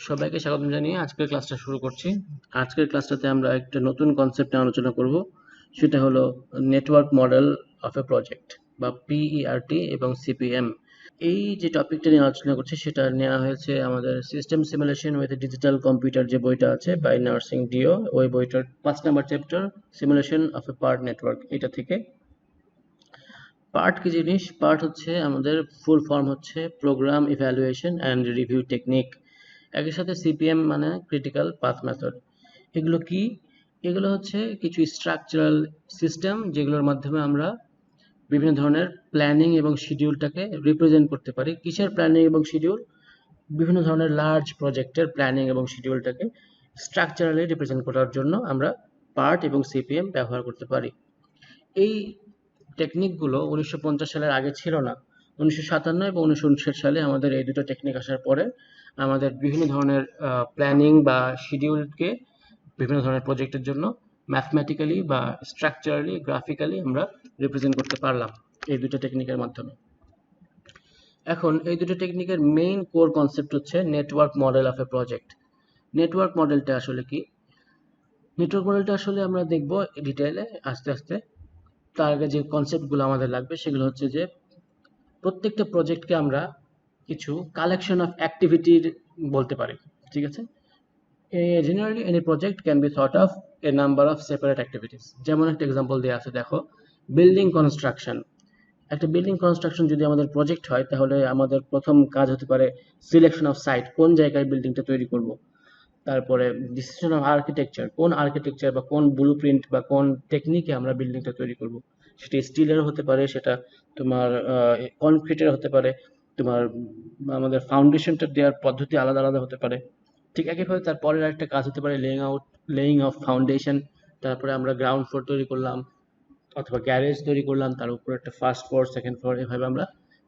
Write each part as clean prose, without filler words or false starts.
সবাইকে স্বাগত জানিয়ে আজকের ক্লাসটা শুরু করছি। আজকের ক্লাসটাতে আমরা একটা নতুন কনসেপ্ট নিয়ে আলোচনা করব। সেটা হলো network model of A project বা PERT এবং CPM। এই যে টপিকটা নিয়ে আলোচনা করছি সেটা নেওয়া হয়েছে আমাদের system simulation with digital computer যে বইটা আছে বাই নার্সিং ডিও, ওই বইটার 5 number chapter simulation of a PERT network, এটা থেকে। পার্ট কি জিনিস? পার্ট হচ্ছে আমাদের ফুল ফর্ম হচ্ছে programme evaluation and review technique. একই সাথে CPM মানে ক্রিটিক্যাল পাথ মেথড। এগুলো কি? এগুলো হচ্ছে কিছু স্ট্রাকচারাল সিস্টেম যেগুলোর মাধ্যমে আমরা বিভিন্ন ধরনের প্ল্যানিং এবং শিডিউলটাকে রিপ্রেজেন্ট করতে পারি। কিসের প্ল্যানিং এবং শিডিউল? বিভিন্ন ধরনের লার্জ প্রজেক্টের প্ল্যানিং এবং শিডিউলটাকে স্ট্রাকচারালি রিপ্রেজেন্ট করার জন্য আমরা পার্ট এবং CPM ব্যবহার করতে পারি। এই টেকনিকগুলো 1950 সালের আগে ছিল না। 1957 এবং 1959 সালে আমাদের এই দুটো টেকনিক আসার পরে আমাদের বিভিন্ন ধরনের প্ল্যানিং বা শিডিউলকে বিভিন্ন ধরনের প্রজেক্টের জন্য ম্যাথমেটিক্যালি বা স্ট্রাকচারালি গ্রাফিক্যালি আমরা রিপ্রেজেন্ট করতে পারলাম এই দুটো টেকনিকের মাধ্যমে। এখন এই দুটো টেকনিকের মেইন কোর কনসেপ্ট হচ্ছে network model of A project. Network মডেলটা আসলে কি? নেটওয়ার্ক মডেলটা আসলে আমরা দেখব ডিটেইলে আস্তে আস্তে। তার আগে যে কনসেপ্টগুলো আমাদের লাগবে সেগুলো হচ্ছে যে প্রত্যেকটা প্রজেক্টকে আমরা কিছু কালেকশন অফ অ্যাক্টিভিটির বলতে পারি। ঠিক আছে? Generally any project can be thought of A number of separate activities. যেমন একটা এক্সাম্পল দেওয়া আছে, দেখো, বিল্ডিং কনস্ট্রাকশন। একটা বিল্ডিং কনস্ট্রাকশন যদি আমাদের প্রজেক্ট হয় তাহলে আমাদের প্রথম কাজ হতে পারে সিলেকশন অফ সাইট, কোন জায়গায় বিল্ডিংটা তৈরি করব। তারপরে ডিসিশন অফ আর্কিটেকচার, কোন আর্কিটেকচার বা কোন ব্লু প্রিন্ট বা কোন টেকনিকে আমরা বিল্ডিংটা তৈরি করব। সেটা স্টিলের হতে পারে, সেটা তোমার কনক্রিটের হতে পারে, তোমার আমাদের ফাউন্ডেশনটা দেওয়ার পদ্ধতি আলাদা আলাদা হতে পারে। ঠিক একইভাবে তারপরের একটা কাজ হতে পারে লেইং অফ ফাউন্ডেশন। তারপরে আমরা গ্রাউন্ড ফ্লোর তৈরি করলাম অথবা গ্যারেজ তৈরি করলাম, তার উপর একটা ফার্স্ট ফ্লোর, সেকেন্ড ফ্লোর, এভাবে আমরা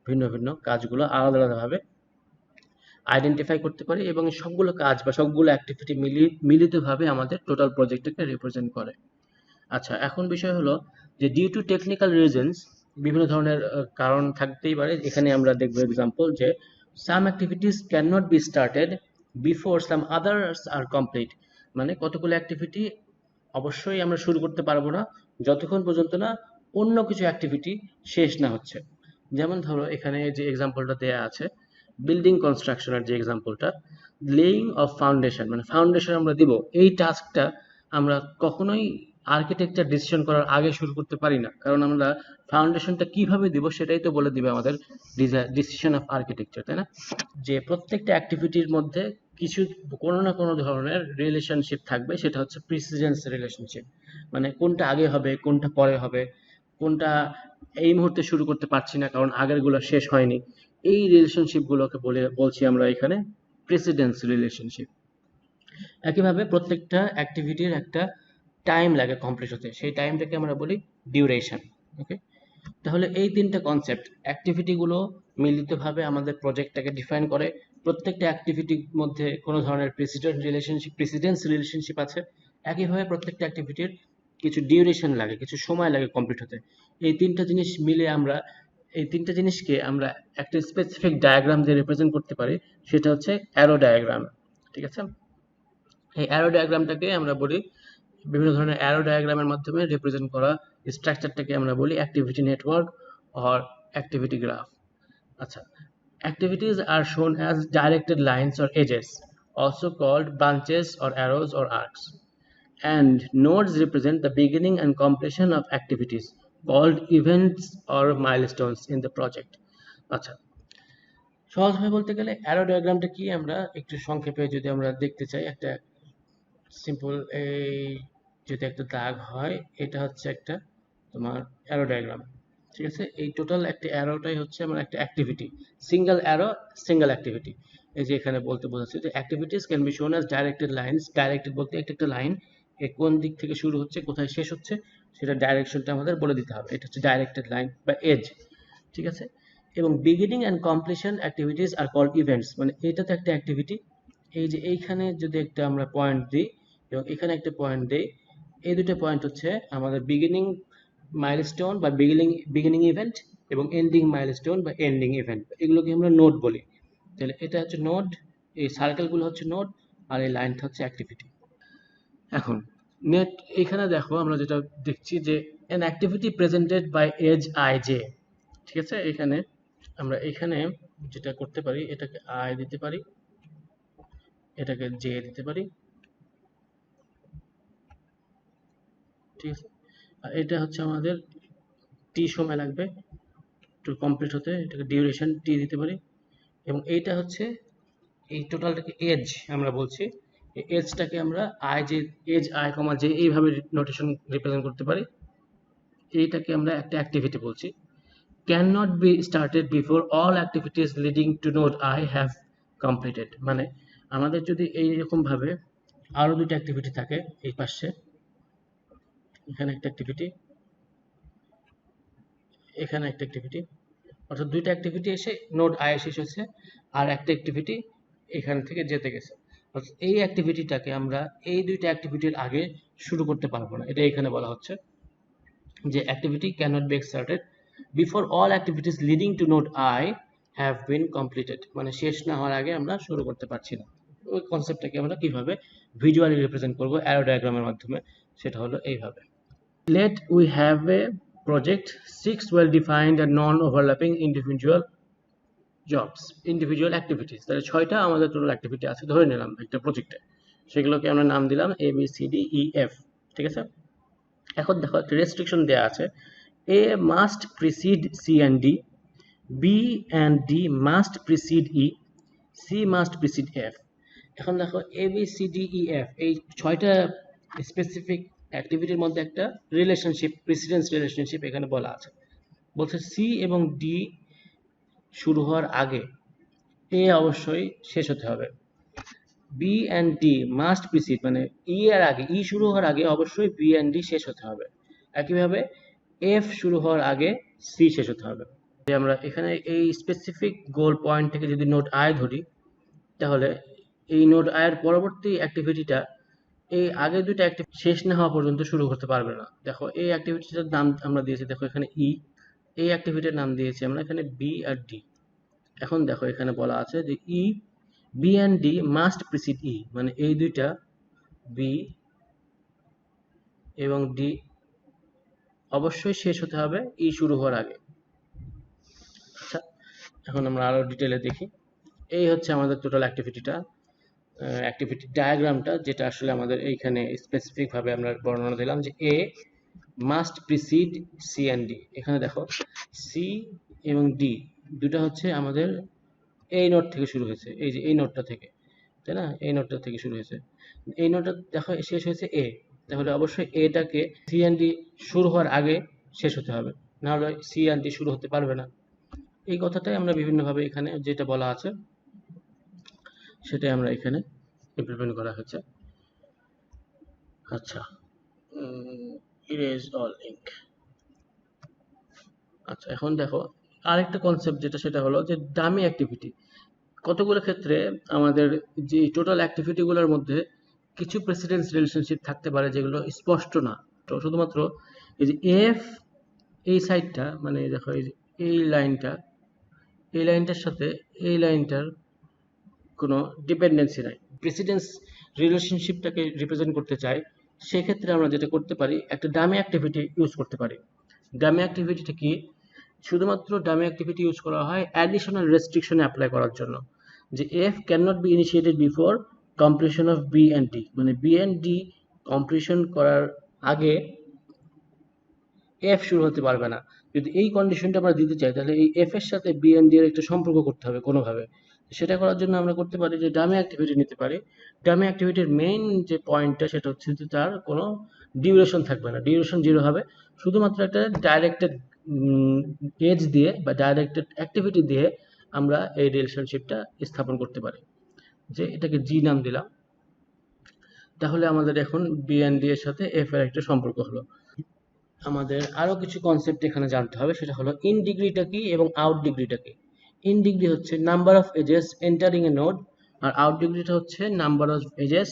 ভিন্ন ভিন্ন কাজগুলো আলাদা আলাদাভাবে আইডেন্টিফাই করতে পারি এবং সবগুলো কাজ বা সবগুলো অ্যাক্টিভিটি মিলিতভাবে আমাদের টোটাল প্রজেক্টটাকে রিপ্রেজেন্ট করে। আচ্ছা, এখন বিষয় হলো যে ডিউ টু টেকনিক্যাল রিজনস, বিভিন্ন ধরনের কারণ থাকতেই পারে। এখানে আমরা দেখবো এক্সাম্পল যে some activities can not be started before some others are complete. মানে কতগুলো অ্যাক্টিভিটি অবশ্যই আমরা শুরু করতে পারবো না যতক্ষণ পর্যন্ত না অন্য কিছু অ্যাক্টিভিটি শেষ না হচ্ছে। যেমন ধরো এখানে যে এক্সাম্পলটা দেয়া আছে, বিল্ডিং কনস্ট্রাকশনের যে এক্সাম্পলটা, লেইং অফ ফাউন্ডেশন, মানে ফাউন্ডেশন আমরা দিব, এই টাস্কটা আমরা কখনোই আর্কিটেকচার ডিসিশন করার আগে শুরু করতে পারি না, কারণ আমরা ফাউন্ডেশনটা কিভাবে দিব সেটাই তো বলে দিবে আমাদের ডিসিশন অফ আর্কিটেকচার, তাই না? যে প্রত্যেকটা অ্যাক্টিভিটির মধ্যে কিছু কোনো না কোনো ধরনের রিলেশনশিপ থাকবে, সেটা হচ্ছে প্রিসিডেন্স রিলেশনশিপ। মানে কোনটা আগে হবে, কোনটা পরে হবে, কোনটা এই মুহূর্তে শুরু করতে পারছি না কারণ আগেরগুলো শেষ হয়নি। এই রিলেশনশিপগুলোকে বলছি আমরা এখানে প্রেসিডেন্স রিলেশনশিপ। একইভাবে প্রত্যেকটা অ্যাক্টিভিটির একটা টাইম লাগে কমপ্লিট হতে, সেই টাইমটাকে আমরা বলি ডিউরেশন। ওকে, তাহলে এই তিনটা কনসেপ্ট অ্যাক্টিভিটিগুলো মিলিতভাবে আমাদের প্রজেক্টটাকে ডিফাইন করে। প্রত্যেকটা অ্যাক্টিভিটির মধ্যে কোনো ধরনের প্রেসিডেন্স রিলেশনশিপ আছে। একইভাবে প্রত্যেকটা অ্যাক্টিভিটির কিছু ডিউরেশন লাগে, কিছু সময় লাগে কমপ্লিট হতে। এই তিনটা জিনিস মিলে আমরা এই তিনটা জিনিসকে আমরা একটা স্পেসিফিক ডায়াগ্রাম দিয়ে রিপ্রেজেন্ট করতে পারি, সেটা হচ্ছে অ্যারো ডায়াগ্রাম। ঠিক আছে? এই অ্যারো ডায়াগ্রামটাকে আমরা বলি, বিভিন্ন ধরনের অ্যারো ডায়াগ্রামের মাধ্যমে রিপ্রেজেন্ট করা স্ট্রাকচারটাকে আমরা বলি activity network or activity graph. আচ্ছা, activities are shown as directed lines or edges, also called branches or arrows or arcs, and nodes represent the beginning and completion of activities called events or milestones in the project. আচ্ছা, সহজভাবে বলতে গেলে arrow ডায়াগ্রামটা কি আমরা একটু সংক্ষেপে যদি আমরা দেখতে চাই, একটা সিম্পল, এই যদি একটা দাগ হয়, এটা হচ্ছে একটা তোমার অ্যারো ডায়াগ্রাম। ঠিক আছে? এই টোটাল একটা অ্যারোটাই হচ্ছে আমার একটা activity, single arrow, single activity. এই যে এখানে বলতে বোঝাচ্ছে যে activities can be shown as directed lines. Directed বলতে একটা একটা লাইন এ কোন দিক থেকে শুরু হচ্ছে, কোথায় শেষ হচ্ছে, সেটা ডাইরেকশনটা আমাদের বলে দিতে হবে। এটা হচ্ছে ডাইরেক্টেড লাইন বা এজ। ঠিক আছে? এবং beginning and completion activities are called events. মানে এটা তো একটা অ্যাক্টিভিটি। এই যে এইখানে যদি একটা আমরা পয়েন্ট দিই এবং এখানে একটা পয়েন্ট দেই, এই দুটো পয়েন্ট হচ্ছে আমাদের বিগিনিং মাইলস্টোন বা বিগিনিং ইভেন্ট এবং এন্ডিং মাইলস্টোন বা এন্ডিং ইভেন্ট। এগুলোকে আমরা নোড বলি। তাহলে এটা হচ্ছে নোড, এই সার্কেলগুলো হচ্ছে নোড আর এই লাইনটা হচ্ছে অ্যাক্টিভিটি। এখন নেট এখানে দেখো আমরা যেটা দেখছি যে an activity presented by edge ij, ঠিক আছে। এখানে আমরা এখানে যেটা করতে পারি, এটাকে i দিতে পারি, এটাকে j দিতে পারি, ঠিক আছে। আর এটা হচ্ছে আমাদের t সময় লাগবে টু কমপ্লিট হতে, এটাকে ডিউরেশন t দিতে পারি, এবং এইটা হচ্ছে এই টোটালটাকে এজ আমরা বলছি। এই এজটাকে আমরা আই যে এজ আই কমা জে এইভাবে নোটেশন রিপ্রেজেন্ট করতে পারি। এইটাকে আমরা একটা অ্যাক্টিভিটি বলছি। Can not be started before all activities leading to node I have completed, মানে আমাদের যদি এইরকম ভাবে আরো দুটো অ্যাক্টিভিটি থাকে, এই পাশে এখানে একটা অ্যাক্টিভিটি, এখানে একটা অ্যাক্টিভিটি, অর্থাৎ দুইটা অ্যাক্টিভিটি এসে নোড আই শেষ হচ্ছে, আর একটা অ্যাক্টিভিটি এখান থেকে যেতে গেছে। অর্থাৎ এই অ্যাক্টিভিটিটাকে আমরা এই দুইটা অ্যাক্টিভিটির আগে শুরু করতে পারবো না, এটা এখানে বলা হচ্ছে যে activity can not be started before all activities leading to node I have been completed, মানে শেষ না হওয়ার আগে আমরা শুরু করতে পারছি না। ওই কনসেপ্টটাকে আমরা কিভাবে ভিজুয়ালি রিপ্রেজেন্ট করবো অ্যারো ডায়াগ্রামের মাধ্যমে, সেটা হলো এইভাবে। Let we have a project 6 well-defined and non-overlapping individual jobs, individual activities, তাহলে 6টা আমাদের টোটাল অ্যাক্টিভিটি আছে ধরে নিলাম একটা প্রজেক্টে, সেগুলোকে আমরা নাম দিলাম A B C D E F, ঠিক আছে। এখন দেখো একটা রেস্ট্রিকশন দেওয়া আছে, A must precede C and D, B and D must precede E, C must precede F. এখন দেখো A B C D E F এই 6টা স্পেসিফিক অ্যাক্টিভিটির মধ্যে একটা রিলেশনশিপ, প্রেসিডেন্স রিলেশনশিপ এখানে বলা আছে। বলছে সি এবং ডি শুরু হওয়ার আগে এ অবশ্যই শেষ হতে হবে, B and D must precede, মানে ই এর আগে, ই শুরু হওয়ার আগে অবশ্যই বি অ্যান্ড ডি শেষ হতে হবে। একইভাবে এফ শুরু হওয়ার আগে সি শেষ হতে হবে। আমরা এখানে এই স্পেসিফিক গোল পয়েন্ট থেকে যদি নোড আই ধরি, তাহলে এই নোড আই এর পরবর্তী অ্যাক্টিভিটিটা এই আগে দুটো অ্যাক্টিভিটি শেষ না হওয়া পর্যন্ত শুরু করতে পারবে না। দেখো এই অ্যাক্টিভিটিটার নাম আমরা দিয়েছি, দেখো এখানে ই, এই অ্যাক্টিভিটির নাম দিয়েছি আমরা এখানে বি আর ডি। এখন দেখো এখানে বলা আছে যে E, B and D must precede E, মানে এই দুইটা বি এবং ডি অবশ্যই শেষ হতে হবে ই শুরু হওয়ার আগে। আচ্ছা, এখন আমরা আরো ডিটেলে দেখি। এই হচ্ছে আমাদের টোটাল অ্যাক্টিভিটিটা, অ্যাক্টিভিটি ডায়াগ্রামটা, যেটা আসলে আমাদের এইখানে স্পেসিফিক ভাবে আমরা বর্ণনা দিলাম যে A must precede C and D. এখানে দেখো সি এবং ডি দুটো হচ্ছে আমাদের এই নোট থেকে শুরু হয়েছে, এই যে এই নোটটা থেকে, তাই না, এই নোটটা থেকে শুরু হয়েছে। এই নোটটা দেখো শেষ হয়েছে এ, তাহলে অবশ্যই এটাকে সি অ্যান্ড ডি শুরু হওয়ার আগে শেষ হতে হবে, নাহলে সি অ্যান্ড ডি শুরু হতে পারবে না। এই কথাটাই আমরা বিভিন্নভাবে এখানে যেটা বলা আছে সেটাই আমরা এখানে ইমপ্লিমেন্ট করা হয়েছে। আচ্ছা, ইরেজ অল ইঙ্ক। আচ্ছা, এখন দেখো আরেকটা কনসেপ্ট যেটা, সেটা হলো যে ডামি অ্যাক্টিভিটি। কতগুলো ক্ষেত্রে আমাদের যে টোটাল অ্যাক্টিভিটিগুলোর মধ্যে কিছু প্রেসিডেন্স রিলেশনশিপ থাকতে পারে যেগুলো স্পষ্ট না, তো শুধুমাত্র এই যে এফ এই সাইডটা, মানে দেখো এই যে এই লাইনটা, এই লাইনটার সাথে এই লাইনটার কোনো ডিপেন্ডেন্সি নাই, প্রেসিডেন্স রিলেশনশিপটাকে রিপ্রেজেন্ট করতে চাই, সেক্ষেত্রে আমরা যেটা করতে পারি একটা ডামি অ্যাক্টিভিটি ইউজ করতে পারি। ডামি অ্যাক্টিভিটিটা কি? শুধুমাত্র ডামি অ্যাক্টিভিটি ইউজ করা হয় অ্যাডিশনাল রেস্ট্রিকশন অ্যাপ্লাই করার জন্য, যে F can not be initiated before completion of B and D, মানে বি অ্যান্ড ডি কমপ্লিশন করার আগে এফ শুরু হতে পারবে না। যদি এই কন্ডিশনটা আমরা দিতে চাই, তাহলে এই এফ এর সাথে বি এন্ড ডি এর একটা সম্পর্ক করতে হবে কোনোভাবে। সেটা করার জন্য আমরা করতে পারি যে ডামি অ্যাক্টিভিটি নিতে পারি। ডামি অ্যাক্টিভিটির মেইন যে পয়েন্টটা সেটা হচ্ছে যে তার কোনো ডিউরেশন থাকবে না, ডিউরেশন 0 হবে। শুধুমাত্র একটা ডাইরেক্টেড এজ দিয়ে বা ডাইরেক্টেড অ্যাক্টিভিটি দিয়ে আমরা এই রিলেশনশিপটা স্থাপন করতে পারি, যে এটাকে জি নাম দিলাম। তাহলে আমাদের এখন বি এন্ড ডি এর সাথে এফ এর একটা সম্পর্ক হলো। আমাদের আরো কিছু কনসেপ্ট এখানে জানতে হবে, সেটা হলো ইন ডিগ্রিটা কি এবং আউট ডিগ্রিটা কি। ইন ডিগ্রি হচ্ছে number of edges entering a node, আর আউট ডিগ্রিটা হচ্ছে number of edges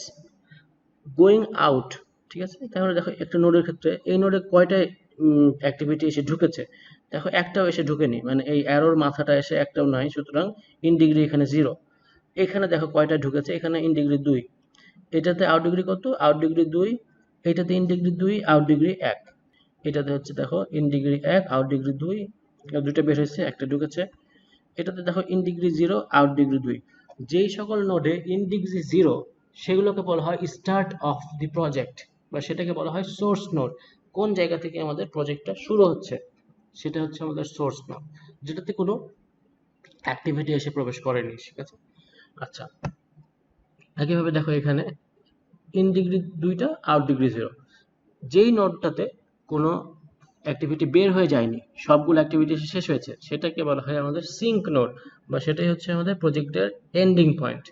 going out, ঠিক আছে। তাহলে দেখো একটা নোডের ক্ষেত্রে এই নোডে কয়টা অ্যাক্টিভিটি এসে ঢুকেছে, দেখো একটাও এসে ঢুকেনি, মানে এই অ্যারোর মাথাটা এসে একটাও নাই, সুতরাং ইন ডিগ্রি এখানে 0। এখানে দেখো কয়টা ঢুকেছে, এখানে ইন ডিগ্রি 2, এটাতে আউট ডিগ্রি কত, আউট ডিগ্রি 2, এটাতে ইন ডিগ্রি 2, আউট ডিগ্রি 1, এটাতে হচ্ছে দেখো ইন ডিগ্রি 1, আউট ডিগ্রি 2, দুটো বের হয়েছে, একটা ঢুকেছে। এটাতে দেখো ইন ডিগ্রি 0, আউট ডিগ্রি 2। যেই সকল নোডে ইন ডিগ্রি 0 সেগুলোকে বলা হয় স্টার্ট অফ দি প্রজেক্ট, বা সেটাকে বলা হয় সোর্স নোড। কোন জায়গা থেকে আমাদের প্রজেক্টটা শুরু হচ্ছে সেটা হচ্ছে আমাদের সোর্স নোড, যেটাতে কোনো অ্যাক্টিভিটি এসে প্রবেশ করেনি, ঠিক আছে। আচ্ছা, একইভাবে দেখো এখানে ইন ডিগ্রি 2টা, আউট ডিগ্রি 0, যেই নোডটাতে কোনো অ্যাক্টিভিটি বের হয়ে যায়নি, সবগুলো অ্যাক্টিভিটি শেষ হয়েছে, সেটাকে বলা হয় আমাদের সিঙ্ক নোড, বা সেটাই হচ্ছে আমাদের প্রজেক্টের এন্ডিং পয়েন্ট।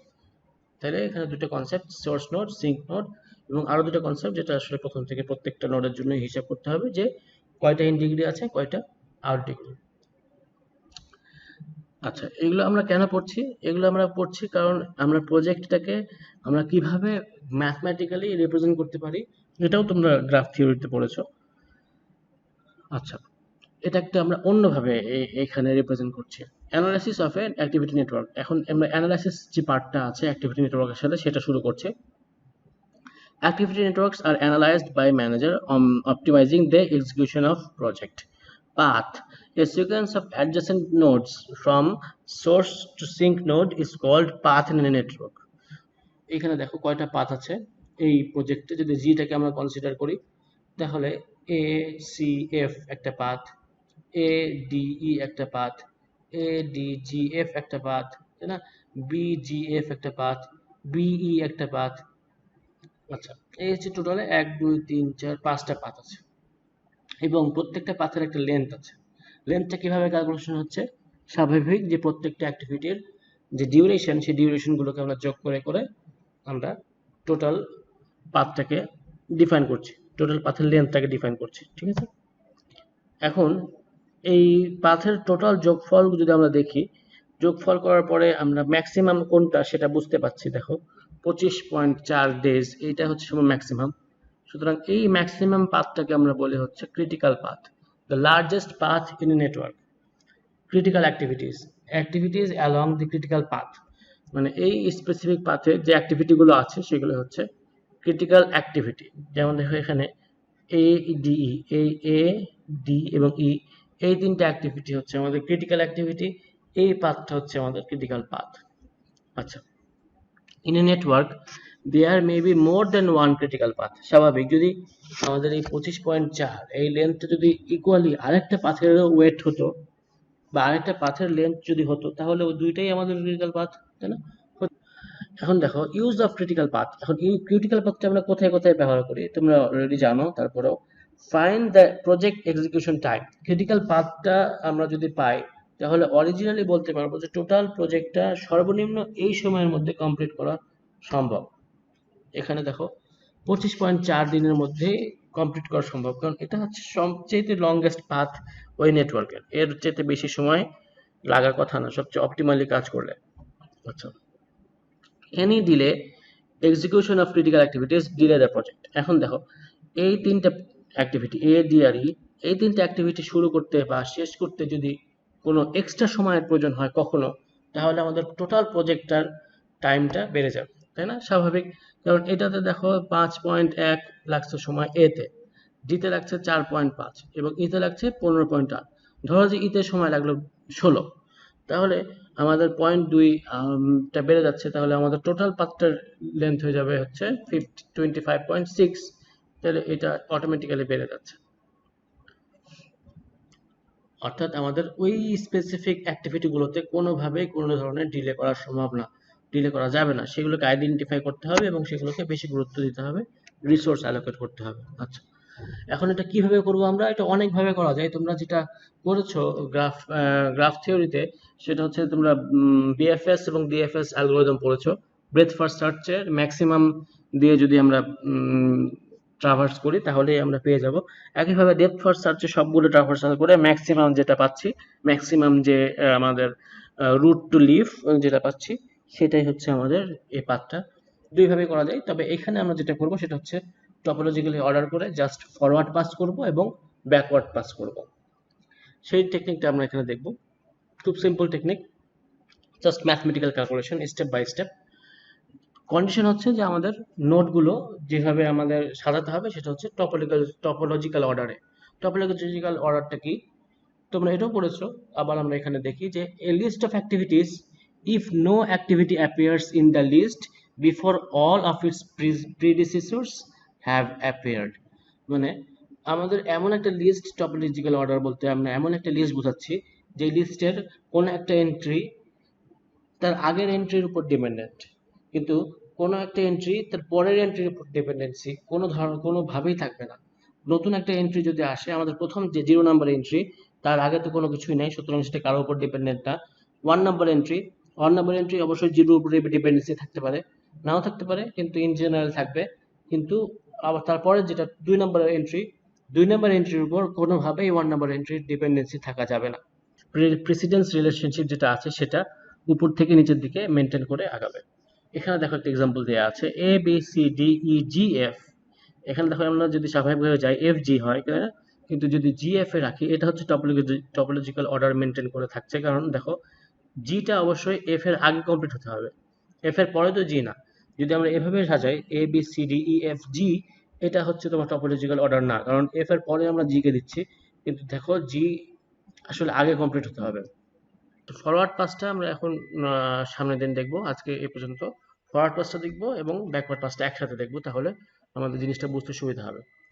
তাহলে এখানে দুটো concept, source node, sink node, এবং আরো দুটো কনসেপ্ট যেটা আসলে প্রথম থেকে প্রত্যেকটা নোডের জন্য হিসাব করতে হবে যে কয়টা ইন ডিগ্রি আছে, কয়টা আউট ডিগ্রি। আচ্ছা, এগুলো আমরা কেন পড়ছি? এগুলো আমরা পড়ছি কারণ আমরা প্রজেক্টটাকে আমরা কিভাবে ম্যাথমেটিক্যালি রিপ্রেজেন্ট করতে পারি, এটাও তোমরা গ্রাফ থিওরিতে পড়েছো। আচ্ছা, এটা একটা আমরা অন্যভাবে এখানে রিপ্রেজেন্ট করছি, analysis of A activity network. এখন আমরা অ্যানালাইসিস যে পার্টটা আছে অ্যাক্টিভিটি নেটওয়ার্কের সাথে, সেটা শুরু করছি। Activity networks are analyzed by manager on optimizing the execution of project. Path: a sequence of adjacent nodes from source to sink node is called path in a network. এখানে দেখো কয়টা পাথ আছে এই প্রজেক্টে। যদি জিটাকে আমরা কনসিডার করি তাহলে এ সি এফ একটা পাথ, এ ডি ই একটা path, A D G F একটা পাথ, তাই না, বি জি এফ একটা পাথ, বিই একটা পাথ। আচ্ছা, এই হচ্ছে টোটালে 1 2 3 4 5টা পাথ আছে, এবং প্রত্যেকটা পাথের একটা লেন্থ আছে। লেন্থটা কিভাবে ক্যালকুলেশন হচ্ছে? স্বাভাবিক যে প্রত্যেকটা অ্যাক্টিভিটির যে ডিউরেশন, সেই ডিউরেশনগুলোকে আমরা যোগ করে করে আমরা টোটাল পাথটাকে ডিফাইন করছি, টোটাল পাথের লেন্থটাকে ডিফাইন করছি, ঠিক আছে। এখন এই পাথের টোটাল যোগফল যদি আমরা দেখি, যোগফল করার পরে আমরা ম্যাক্সিমাম কোনটা সেটা বুঝতে পারছি। দেখো 25.4 ডেজ, এইটা হচ্ছে ম্যাক্সিমাম। সুতরাং এই ম্যাক্সিমাম পাথটাকে আমরা বলি হচ্ছে critical path, the largest path in a network. Critical activities along the critical path, মানে এই স্পেসিফিক পাথে যে অ্যাক্টিভিটিগুলো আছে সেগুলো হচ্ছে ক্রিটিক্যাল অ্যাক্টিভিটি। যেমন দেখো এখানে এ ডি ই, এই এ ডি এবং ই, এই তিনটা অ্যাক্টিভিটি হচ্ছে আমাদের ক্রিটিক্যাল অ্যাক্টিভিটি, এই পাথটা হচ্ছে আমাদের ক্রিটিক্যাল পাথ। আচ্ছা, in a network there may be more than one critical path. স্বাভাবিক, যদি আমাদের এই 25.4 এই লেন্থটা যদি ইকুয়ালি আরেকটা পাথের ওয়েট হতো, বা আরেকটা পাথের লেন্থ যদি হতো, তাহলে ওই দুইটাই আমাদের ক্রিটিক্যাল পাথ, তাই না। এখন দেখো ইউজ অফ ক্রিটিক্যাল পাথ। এখন এই ক্রিটিক্যাল পাথটা আমরা কোথায় কোথায় ব্যবহার করি তোমরা অলরেডি জানো, তারপরেও find the project execution time. Critical পাথটা আমরা যদি পাই তাহলে অরিজিনালি বলতে পারবো যে টোটাল প্রজেক্টটা সর্বনিম্ন এই সময়ের মধ্যে কমপ্লিট করা সম্ভব। এখানে দেখো 25.4 দিনের মধ্যে কমপ্লিট করা সম্ভব, কারণ এটা হচ্ছে সবচেয়ে লংগেস্ট পাথ ওই নেটওয়ার্কের, এর চেয়ে বেশি সময় লাগার কথা না সবচেয়ে অপটিমালি কাজ করলে। আচ্ছা, any delay execution of critical activities delay the project. এখন দেখো এই তিনটা অ্যাক্টিভিটি এ ডি আর ই, এই তিনটা অ্যাক্টিভিটি শুরু করতে বা শেষ করতে যদি কোনো এক্সট্রা সময়ের প্রয়োজন হয় কখনো, তাহলে আমাদের টোটাল প্রজেক্টটার টাইমটা বেড়ে যাবে, তাই না, স্বাভাবিক। কারণ এটাতে দেখো 5.1 লাগছে সময় এতে, ডিতে লাগছে 4.5, এবং ইতে লাগছে 15.8। ধরো যে ইতে সময় লাগলো 16, তাহলে আমাদের 0.2টা বেড়ে যাচ্ছে, তাহলে আমাদের টোটাল পাথটার লেন্থ হয়ে যাবে হচ্ছে 25.6, তাহলে এটা অটোমেটিক্যালি বেড়ে যাচ্ছে। অর্থাৎ আমাদের ওই স্পেসিফিক অ্যাক্টিভিটিগুলোতে কোনোভাবেই কোনো ধরনের ডিলে করা সম্ভব না, ডিলে করা যাবে না, সেগুলোকে আইডেন্টিফাই করতে হবে এবং সেগুলোকে বেশি গুরুত্ব দিতে হবে, রিসোর্স অ্যালোকেট করতে হবে। আচ্ছা, এখন এটা কিভাবে করব আমরা? এটা অনেকভাবে করা যায়। তোমরা যেটা করেছো গ্রাফ থিওরিতে, সেটা হচ্ছে তোমরা বিএফএস এবং ডিএফএস অ্যালগরিদম পড়েছো। ব্রেথ ফার্স্ট সার্চের ম্যাক্সিমাম দিয়ে যদি আমরা ট্রাভার্স করি তাহলেই আমরা পেয়ে যাব। একইভাবে ডেপথ ফার্স্ট সার্চে সবগুলো ট্রাভার্সাল করে ম্যাক্সিমাম যেটা পাচ্ছি, ম্যাক্সিমাম যে আমাদের রুট টু লিভ যেটা পাচ্ছি, সেটাই হচ্ছে আমাদের এই পাথটা। দুইভাবে করা যায়, তবে এখানে আমরা যেটা করব সেটা হচ্ছে টপোলজিক্যালি অর্ডার করে জাস্ট ফরওয়ার্ড পাস করব এবং ব্যাকওয়ার্ড পাস করব, সেই টেকনিকটা আমরা এখানে দেখব। খুব simple technique. Just mathematical calculation step by step. Condition হচ্ছে যে আমাদের নোটগুলো যেভাবে আমাদের সাজাতে হবে সেটা হচ্ছে টপোলজিক্যাল অর্ডারে। টপোলজিক্যাল অর্ডারটা কি তোমরা এটাও পড়েছো। আবার আমরা এখানে দেখি যে a list of activities if no activity appears in the list before all of its predecessors have appeared. মানে আমাদের এমন একটা লিস্ট, টপোলজিক্যাল অর্ডার বলতে আমরা এমন একটা লিস্ট বোঝাচ্ছি যে লিস্টের কোনো একটা এন্ট্রি তার আগের এন্ট্রির উপর ডিপেন্ডেন্ট, কিন্তু কোনো একটা এন্ট্রি তার পরের এন্ট্রির উপর ডিপেন্ডেন্সি কোনোভাবেই থাকবে না। নতুন একটা এন্ট্রি যদি আসে, আমাদের প্রথম যে 0 নাম্বার এন্ট্রি, তার আগে তো কোনো কিছুই নেই, সুতরাং সেটা কারোর উপর ডিপেন্ডেন্ট না। 1 নাম্বার এন্ট্রি অবশ্যই 0-র উপরে ডিপেন্ডেন্সি থাকতে পারে, নাও থাকতে পারে, কিন্তু ইন জেনারেল থাকবে। কিন্তু আবার তারপরে যেটা 2 নাম্বার এন্ট্রির উপর কোনোভাবেই 1 নাম্বার এন্ট্রির ডিপেন্ডেন্সি থাকা যাবে না। প্রেসিডেন্স রিলেশনশিপ যেটা আছে সেটা উপর থেকে নিচের দিকে মেনটেন করে আগাবে। এখানে দেখো একটা এক্সাম্পল দেওয়া আছে A B C D E G F. এখানে দেখো আমরা যদি স্বাভাবিকভাবে যাই এফ জি হয়, তাই না? কিন্তু যদি জি এফ এ রাখি এটা হচ্ছে টপোলজিক্যাল অর্ডার মেনটেন করে থাকছে, কারণ দেখো জিটা অবশ্যই এফ এর আগে কমপ্লিট হতে হবে, এফ এর পরে তো জি না। যদি আমরা এভাবে সাজাই A B C D E F G, এটা হচ্ছে তোমার টপোলজিক্যাল অর্ডার না, কারণ এফ এর পরে আমরা জি কে দিচ্ছি, কিন্তু দেখো জি আসলে আগে কমপ্লিট হতে হবে। তো ফরওয়ার্ড পাসটা আমরা এখন সামনের দিন দেখবো। আজকে এ পর্যন্ত ফরওয়ার্ড পাসটা দেখবো এবং ব্যাকওয়ার্ড পাসটা একসাথে দেখবো, তাহলে আমাদের জিনিসটা বুঝতে সুবিধা হবে।